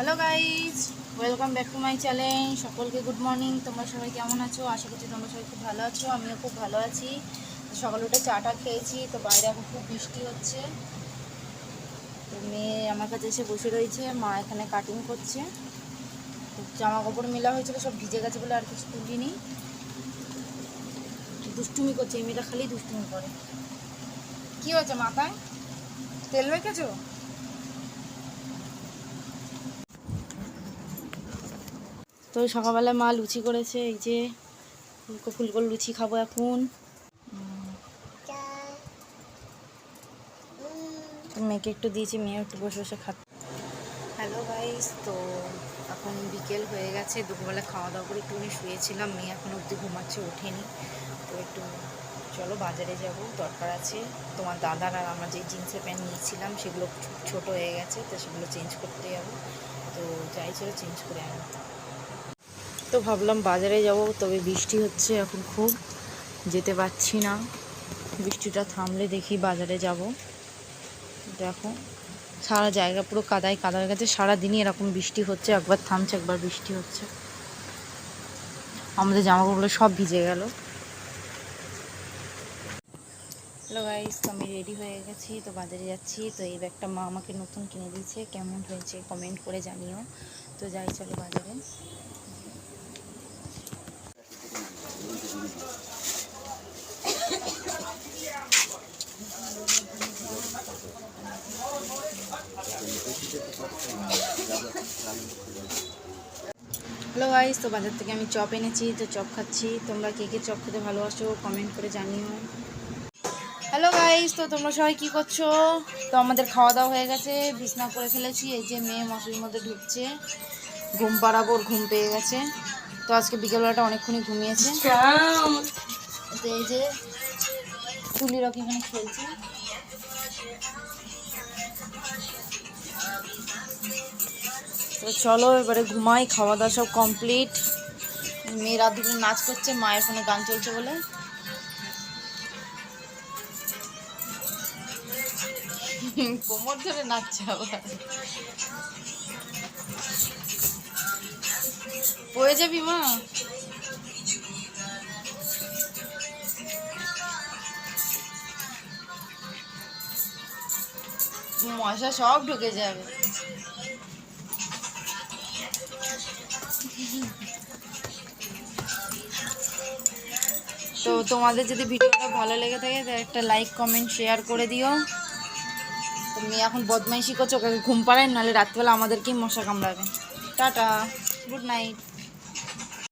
Hello guys, welcome back to my channel. সকলকে good morning. তোমরা সবাই কেমন আছো? আশা করছি তোমরা সবাই খুব ভালো আছো। আমিও খুব ভালো আছি। সকালে উঠে চাটা খেয়েছি, তো বাইরে এখন খুব বৃষ্টি হচ্ছে। তো মেয়ে আমার কাছে এসে বসে রয়েছে, মা এখানে কাটিং করছে। জামা কাপড় মেলা হয়েছিল, সব ভিজে গেছে বলে আর কিছু তুলিনি। দুষ্টুমি করছে, এই মেয়েটা খালি দুষ্টুমি করে। কি হয়েছে মাথায়? তেল মেখেছো? তো সকালবেলা মা লুচি করেছে, এই যে ফুলকো ফুলকো লুচি খাবো এখন। মেয়েকে একটু দিয়েছি, মেয়ে একটু বসে বসে খাচ্ছে। হ্যালো গাইস, তো এখন বিকেল হয়ে গেছে। দুপুরবেলা খাওয়া দাওয়া করে একটুখানি শুয়েছিলাম। মেয়ে এখন অবধি ঘুমাচ্ছে, ওঠেনি। তো একটু চলো বাজারে যাব, দরকার আছে। তোমার দাদার আর আমার যে জিন্সের প্যান্ট নিয়েছিলাম সেগুলো ছোট হয়ে গেছে, তো সেগুলো চেঞ্জ করতে যাবো। তো যাই, চলো চেঞ্জ করে আনো। তো ভাবলাম বাজারে যাব, তবে বৃষ্টি হচ্ছে এখন খুব, যেতে পারছি না। বৃষ্টিটা থামলে দেখি বাজারে যাব। দেখো সারা জায়গা পুরো কাদায় কাদা হয়ে গেছে। সারাদিনই এরকম বৃষ্টি হচ্ছে, একবার থামছে একবার বৃষ্টি হচ্ছে। আমাদের জামাকাপড়গুলো সব ভিজে গেল। হ্যালো গাইস, তো আমি রেডি হয়ে গেছি, তো বাজারে যাচ্ছি। তো এই ব্যাগটা মা আমাকে নতুন কিনে দিয়েছে, কেমন হয়েছে কমেন্ট করে জানিও। তো যাই চলো বাজারে। হ্যালো গাইস, তো বাজার থেকে আমি চপ এনেছি, তো চপ খাচ্ছি। তোমরা কে কে চপ খেতে ভালোবাসো কমেন্ট করে জানিও। হ্যালো গাইস, তো তোমরা সবাই কী করছো? তো আমাদের খাওয়া দাওয়া হয়ে গেছে, বিছনা করে ফেলেছি। এই যে মেয়ে মশারির মধ্যে ঢুকছে, ঘুম পাড়াবো, ওর ঘুম পেয়ে গেছে। তো আজকে বিকেলবেলাটা অনেকক্ষণই ঘুমিয়েছে। তো এই যে তুলি রকি এখানে খেলছে। তো চলো এবারে ঘুমাই, খাওয়া দাওয়া সব কমপ্লিট। মেয়ে রাত দুপুর নাচ করছে, মায়ের ফোনে গান চলছে বলে। কোমর ধরে নাচছে আবার, পড়ে যাবি মা। মশা সব ঢুকে যাবে। তো তোমাদের যদি ভিডিওটা ভালো লেগে থাকে তো একটা লাইক কমেন্ট শেয়ার করে দিও। তো মেয়ে এখন বদমাইশি করছে, ওকে ঘুম পাড়ায়, নাহলে রাত্রিবেলা আমাদেরকেই মশা কামড়াবে। Tata, good night.